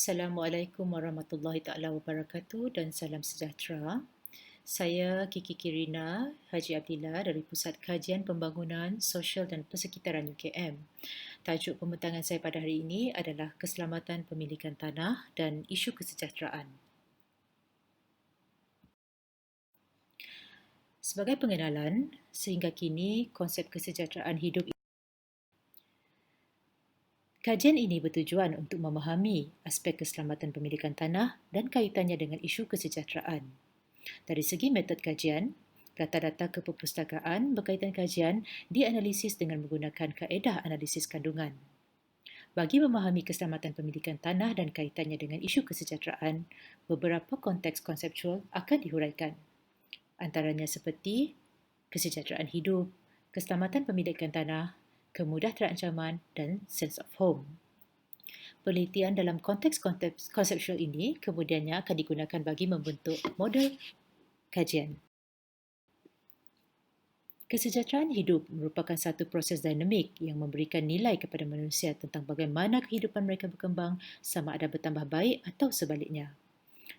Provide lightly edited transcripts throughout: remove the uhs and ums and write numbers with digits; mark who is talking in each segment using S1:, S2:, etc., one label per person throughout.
S1: Assalamualaikum warahmatullahi taala wabarakatuh dan salam sejahtera. Saya Kiki Kirina Haji Abdillah dari Pusat Kajian Pembangunan Sosial dan Persekitaran UKM. Tajuk pembentangan saya pada hari ini adalah keselamatan pemilikan tanah dan isu kesejahteraan. Sebagai pengenalan, sehingga kini konsep kesejahteraan hidup kajian ini bertujuan untuk memahami aspek keselamatan pemilikan tanah dan kaitannya dengan isu kesejahteraan. Dari segi metod kajian, data-data keperpustakaan berkaitan kajian dianalisis dengan menggunakan kaedah analisis kandungan. Bagi memahami keselamatan pemilikan tanah dan kaitannya dengan isu kesejahteraan, beberapa konteks konseptual akan dihuraikan. Antaranya seperti kesejahteraan hidup, keselamatan pemilikan tanah, kemudahan terancaman dan sense of home. Penelitian dalam konteks konseptual ini kemudiannya akan digunakan bagi membentuk model kajian. Kesejahteraan hidup merupakan satu proses dinamik yang memberikan nilai kepada manusia tentang bagaimana kehidupan mereka berkembang sama ada bertambah baik atau sebaliknya.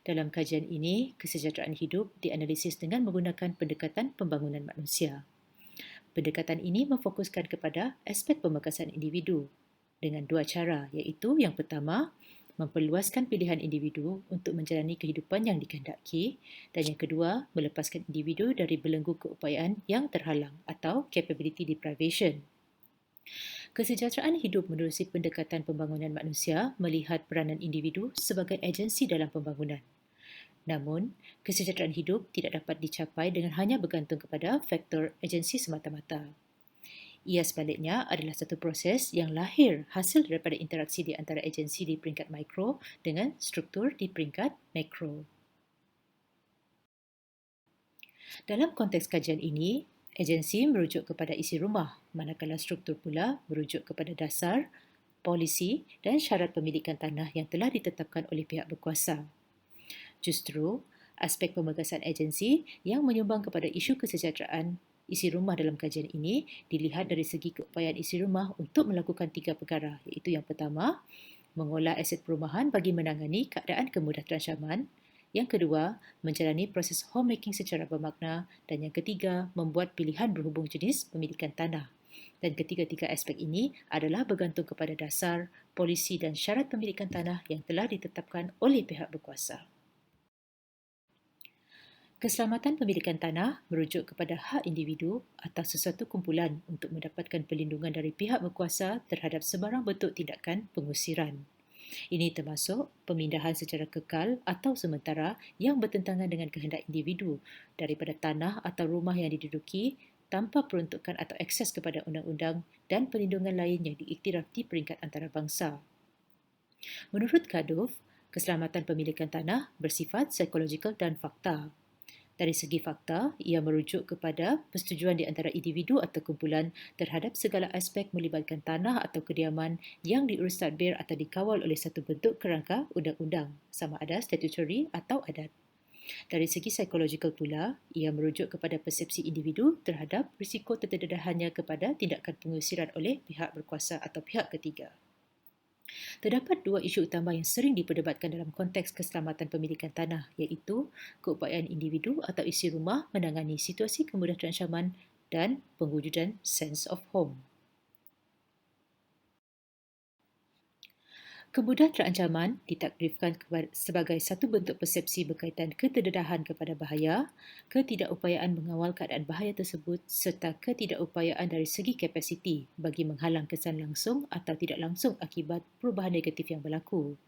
S1: Dalam kajian ini, kesejahteraan hidup dianalisis dengan menggunakan pendekatan pembangunan manusia. Pendekatan ini memfokuskan kepada aspek pemekasan individu dengan dua cara, iaitu yang pertama, memperluaskan pilihan individu untuk menjalani kehidupan yang dikehendaki, dan yang kedua, melepaskan individu dari belenggu keupayaan yang terhalang atau capability deprivation. Kesejahteraan hidup menerusi pendekatan pembangunan manusia melihat peranan individu sebagai agensi dalam pembangunan. Namun, kesejahteraan hidup tidak dapat dicapai dengan hanya bergantung kepada faktor agensi semata-mata. Ia sebaliknya adalah satu proses yang lahir hasil daripada interaksi di antara agensi di peringkat mikro dengan struktur di peringkat makro. Dalam konteks kajian ini, agensi merujuk kepada isi rumah, manakala struktur pula merujuk kepada dasar, polisi dan syarat pemilikan tanah yang telah ditetapkan oleh pihak berkuasa. Justru, aspek pemegasan agensi yang menyumbang kepada isu kesejahteraan isi rumah dalam kajian ini dilihat dari segi keupayaan isi rumah untuk melakukan tiga perkara, iaitu yang pertama, mengolah aset perumahan bagi menangani keadaan kemudahan terancaman, yang kedua, menjalani proses homemaking secara bermakna, dan yang ketiga, membuat pilihan berhubung jenis pemilikan tanah. Dan ketiga-tiga aspek ini adalah bergantung kepada dasar, polisi dan syarat pemilikan tanah yang telah ditetapkan oleh pihak berkuasa. Keselamatan pemilikan tanah merujuk kepada hak individu atau sesuatu kumpulan untuk mendapatkan perlindungan dari pihak berkuasa terhadap sebarang bentuk tindakan pengusiran. Ini termasuk pemindahan secara kekal atau sementara yang bertentangan dengan kehendak individu daripada tanah atau rumah yang diduduki tanpa peruntukan atau akses kepada undang-undang dan perlindungan lain yang diiktiraf di peringkat antarabangsa. Menurut Kaduf, keselamatan pemilikan tanah bersifat psikologikal dan fakta. Dari segi fakta, ia merujuk kepada persetujuan di antara individu atau kumpulan terhadap segala aspek melibatkan tanah atau kediaman yang diurus tadbir atau dikawal oleh satu bentuk kerangka undang-undang, sama ada statutory atau adat. Dari segi psikologikal pula, ia merujuk kepada persepsi individu terhadap risiko terdedahannya kepada tindakan pengusiran oleh pihak berkuasa atau pihak ketiga. Terdapat dua isu utama yang sering diperdebatkan dalam konteks keselamatan pemilikan tanah, iaitu keupayaan individu atau isi rumah menangani situasi kemudahan terancaman dan pengujudan sense of home. Kemudahan terancaman ditakrifkan sebagai satu bentuk persepsi berkaitan keterdedahan kepada bahaya, ketidakupayaan mengawal keadaan bahaya tersebut serta ketidakupayaan dari segi kapasiti bagi menghalang kesan langsung atau tidak langsung akibat perubahan negatif yang berlaku.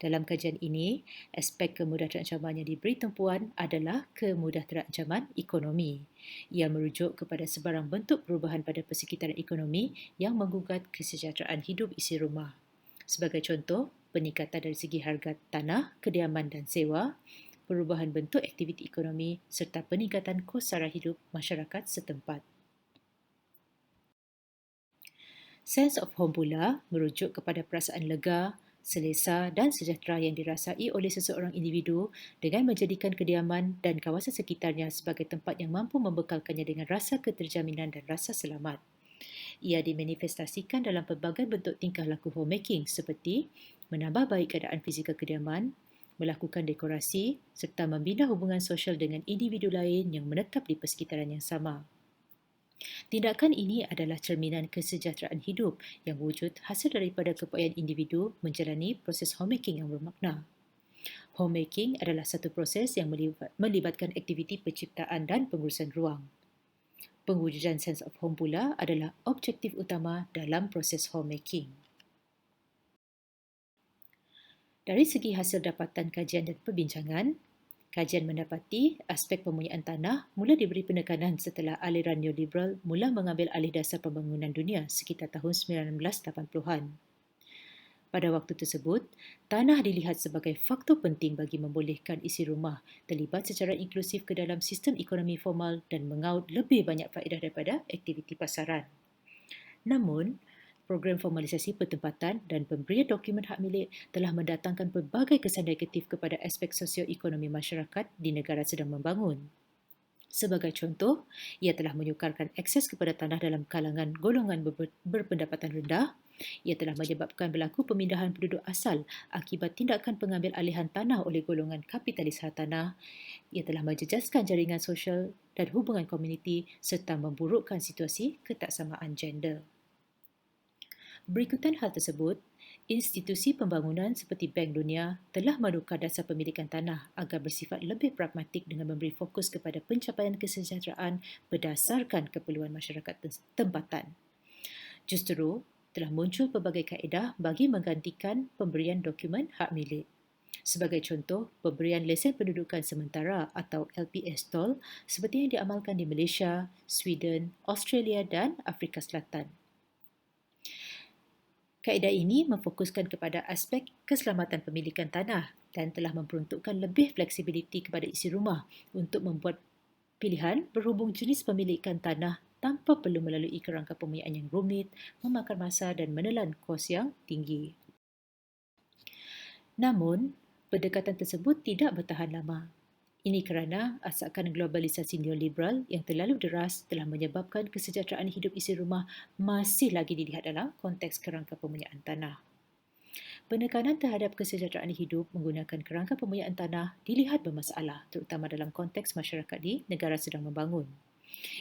S1: Dalam kajian ini, aspek kemudahan terancaman yang diberi tumpuan adalah kemudahan terancaman ekonomi. Ia merujuk kepada sebarang bentuk perubahan pada persekitaran ekonomi yang menggugat kesejahteraan hidup isi rumah. Sebagai contoh, peningkatan dari segi harga tanah, kediaman dan sewa, perubahan bentuk aktiviti ekonomi serta peningkatan kos sara hidup masyarakat setempat. Sense of home pula merujuk kepada perasaan lega, selesa dan sejahtera yang dirasai oleh seseorang individu dengan menjadikan kediaman dan kawasan sekitarnya sebagai tempat yang mampu membekalkannya dengan rasa keterjaminan dan rasa selamat. Ia dimanifestasikan dalam pelbagai bentuk tingkah laku homemaking seperti menambah baik keadaan fizikal kediaman, melakukan dekorasi serta membina hubungan sosial dengan individu lain yang menetap di persekitaran yang sama. Tindakan ini adalah cerminan kesejahteraan hidup yang wujud hasil daripada keupayaan individu menjalani proses homemaking yang bermakna. Homemaking adalah satu proses yang melibatkan aktiviti penciptaan dan pengurusan ruang. Pewujudan sense of home pula adalah objektif utama dalam proses homemaking. Dari segi hasil dapatan kajian dan perbincangan, kajian mendapati aspek pempunyaan tanah mula diberi penekanan setelah aliran neoliberal mula mengambil alih dasar pembangunan dunia sekitar tahun 1980-an. Pada waktu tersebut, tanah dilihat sebagai faktor penting bagi membolehkan isi rumah terlibat secara inklusif ke dalam sistem ekonomi formal dan mengaut lebih banyak faedah daripada aktiviti pasaran. Namun, program formalisasi pertempatan dan pemberian dokumen hak milik telah mendatangkan pelbagai kesan negatif kepada aspek sosioekonomi masyarakat di negara sedang membangun. Sebagai contoh, ia telah menyukarkan akses kepada tanah dalam kalangan golongan berpendapatan rendah. Ia telah menyebabkan berlaku pemindahan penduduk asal akibat tindakan pengambil alihan tanah oleh golongan kapitalis hartanah. Ia telah menjejaskan jaringan sosial dan hubungan komuniti serta memburukkan situasi ketaksamaan gender. Berikutan hal tersebut, institusi pembangunan seperti Bank Dunia telah menukar dasar pemilikan tanah agar bersifat lebih pragmatik dengan memberi fokus kepada pencapaian kesejahteraan berdasarkan keperluan masyarakat tempatan. Justru, telah muncul pelbagai kaedah bagi menggantikan pemberian dokumen hak milik. Sebagai contoh, pemberian lesen pendudukan sementara atau LPS tol seperti yang diamalkan di Malaysia, Sweden, Australia dan Afrika Selatan. Kaedah ini memfokuskan kepada aspek keselamatan pemilikan tanah dan telah memperuntukkan lebih fleksibiliti kepada isi rumah untuk membuat pilihan berhubung jenis pemilikan tanah tanpa perlu melalui kerangka pempunyaan yang rumit, memakan masa dan menelan kos yang tinggi. Namun, pendekatan tersebut tidak bertahan lama. Ini kerana asakan globalisasi neoliberal yang terlalu deras telah menyebabkan kesejahteraan hidup isi rumah masih lagi dilihat dalam konteks kerangka pempunyaan tanah. Penekanan terhadap kesejahteraan hidup menggunakan kerangka pempunyaan tanah dilihat bermasalah terutama dalam konteks masyarakat di negara sedang membangun.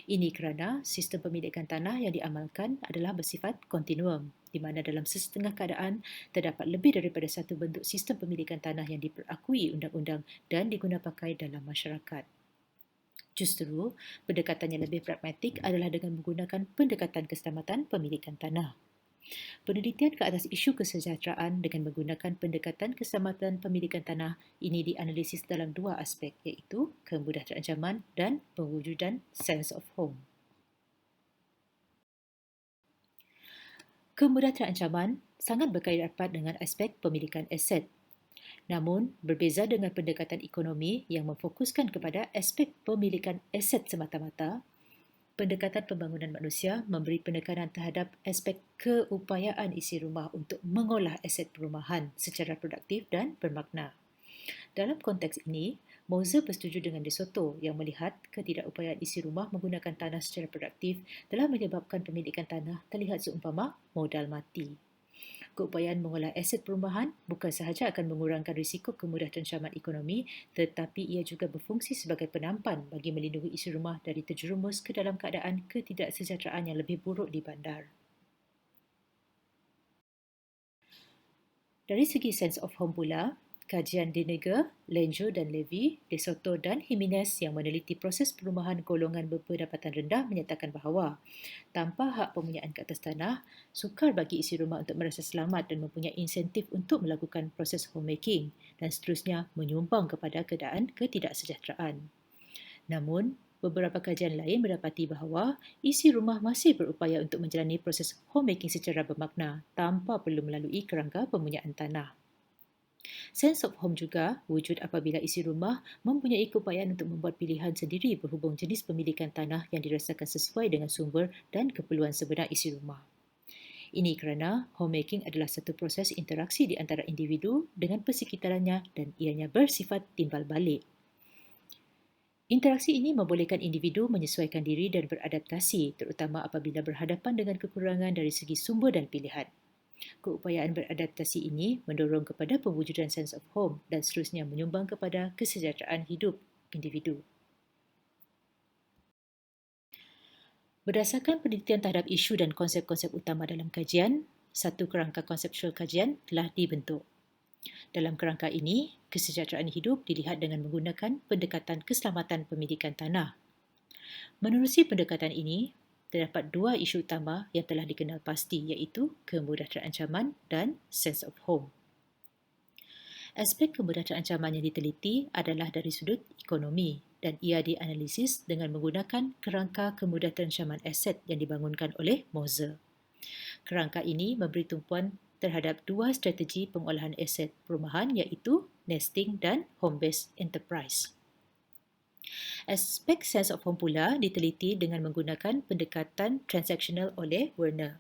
S1: Ini kerana sistem pemilikan tanah yang diamalkan adalah bersifat kontinuum, di mana dalam sesetengah keadaan terdapat lebih daripada satu bentuk sistem pemilikan tanah yang diperakui undang-undang dan digunapakai dalam masyarakat. Justru, pendekatan yang lebih pragmatik adalah dengan menggunakan pendekatan keselamatan pemilikan tanah. Penelitian ke atas isu kesejahteraan dengan menggunakan pendekatan keselamatan pemilikan tanah ini dianalisis dalam dua aspek iaitu kemudahan ancaman dan pewujudan sense of home. Kemudahan ancaman sangat berkait rapat dengan aspek pemilikan aset. Namun, berbeza dengan pendekatan ekonomi yang memfokuskan kepada aspek pemilikan aset semata-mata, pendekatan pembangunan manusia memberi penekanan terhadap aspek keupayaan isi rumah untuk mengolah aset perumahan secara produktif dan bermakna. Dalam konteks ini, Moser bersetuju dengan De Soto yang melihat ketidakupayaan isi rumah menggunakan tanah secara produktif telah menyebabkan pemilikan tanah terlihat seumpama modal mati. Keupayaan mengolah aset perumahan bukan sahaja akan mengurangkan risiko kemudahan ancaman ekonomi, tetapi ia juga berfungsi sebagai penampan bagi melindungi isi rumah dari terjerumus ke dalam keadaan ketidaksejahteraan yang lebih buruk di bandar. Dari segi sense of home pula, kajian Deniger, Lenjo dan Levy, De Soto dan Jimenez yang meneliti proses perumahan golongan berpendapatan rendah menyatakan bahawa tanpa hak pempunyaan ke atas tanah, sukar bagi isi rumah untuk merasa selamat dan mempunyai insentif untuk melakukan proses homemaking dan seterusnya menyumbang kepada keadaan ketidaksejahteraan. Namun, beberapa kajian lain mendapati bahawa isi rumah masih berupaya untuk menjalani proses homemaking secara bermakna tanpa perlu melalui kerangka pempunyaan tanah. Sense of home juga wujud apabila isi rumah mempunyai keupayaan untuk membuat pilihan sendiri berhubung jenis pemilikan tanah yang dirasakan sesuai dengan sumber dan keperluan sebenar isi rumah. Ini kerana homemaking adalah satu proses interaksi di antara individu dengan persekitarannya dan ianya bersifat timbal balik. Interaksi ini membolehkan individu menyesuaikan diri dan beradaptasi terutama apabila berhadapan dengan kekurangan dari segi sumber dan pilihan. Keupayaan beradaptasi ini mendorong kepada pewujudan sense of home dan seterusnya menyumbang kepada kesejahteraan hidup individu. Berdasarkan penelitian terhadap isu dan konsep-konsep utama dalam kajian, satu kerangka konseptual kajian telah dibentuk. Dalam kerangka ini, kesejahteraan hidup dilihat dengan menggunakan pendekatan keselamatan pemilikan tanah. Menerusi pendekatan ini, terdapat dua isu utama yang telah dikenal pasti iaitu kemudaratan ancaman dan sense of home. Aspek kemudaratan ancaman yang diteliti adalah dari sudut ekonomi dan ia dianalisis dengan menggunakan kerangka kemudaratan ancaman aset yang dibangunkan oleh Moser. Kerangka ini memberi tumpuan terhadap dua strategi pengolahan aset perumahan iaitu nesting dan home-based enterprise. Aspek sense of home pula diteliti dengan menggunakan pendekatan transactional oleh Werner.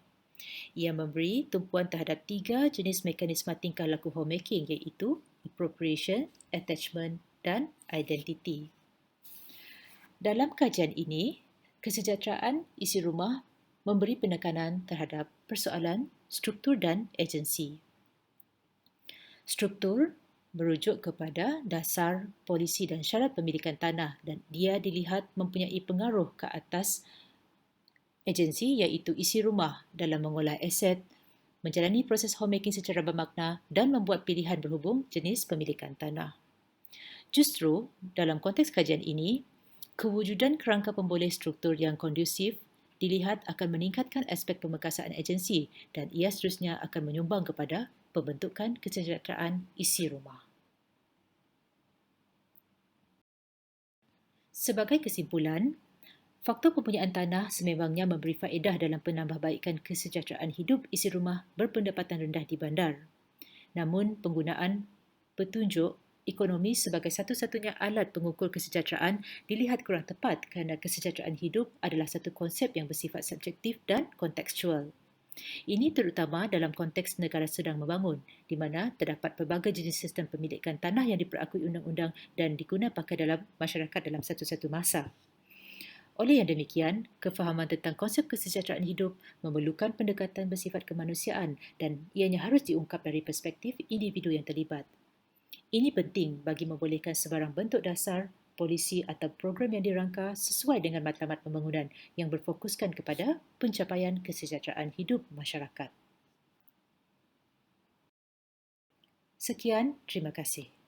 S1: Ia memberi tumpuan terhadap tiga jenis mekanisme tingkah laku homemaking iaitu appropriation, attachment dan identity. Dalam kajian ini, kesejahteraan isi rumah memberi penekanan terhadap persoalan struktur dan agensi. Struktur merujuk kepada dasar polisi dan syarat pemilikan tanah dan dia dilihat mempunyai pengaruh ke atas agensi iaitu isi rumah dalam mengolah aset, menjalani proses homemaking secara bermakna dan membuat pilihan berhubung jenis pemilikan tanah. Justru, dalam konteks kajian ini, kewujudan kerangka pemboleh struktur yang kondusif dilihat akan meningkatkan aspek pemekasaan agensi dan ia seterusnya akan menyumbang kepada pembentukan kesejahteraan isi rumah. Sebagai kesimpulan, faktor pempunyaan tanah sememangnya memberi faedah dalam penambahbaikan kesejahteraan hidup isi rumah berpendapatan rendah di bandar. Namun, penggunaan petunjuk ekonomi sebagai satu-satunya alat pengukur kesejahteraan dilihat kurang tepat kerana kesejahteraan hidup adalah satu konsep yang bersifat subjektif dan kontekstual. Ini terutama dalam konteks negara sedang membangun, di mana terdapat pelbagai jenis sistem pemilikan tanah yang diperakui undang-undang dan diguna pakai dalam masyarakat dalam satu-satu masa. Oleh yang demikian, kefahaman tentang konsep kesejahteraan hidup memerlukan pendekatan bersifat kemanusiaan dan ianya harus diungkap dari perspektif individu yang terlibat. Ini penting bagi membolehkan sebarang bentuk dasar, polisi atau program yang dirangka sesuai dengan matlamat pembangunan yang berfokuskan kepada pencapaian kesejahteraan hidup masyarakat. Sekian, terima kasih.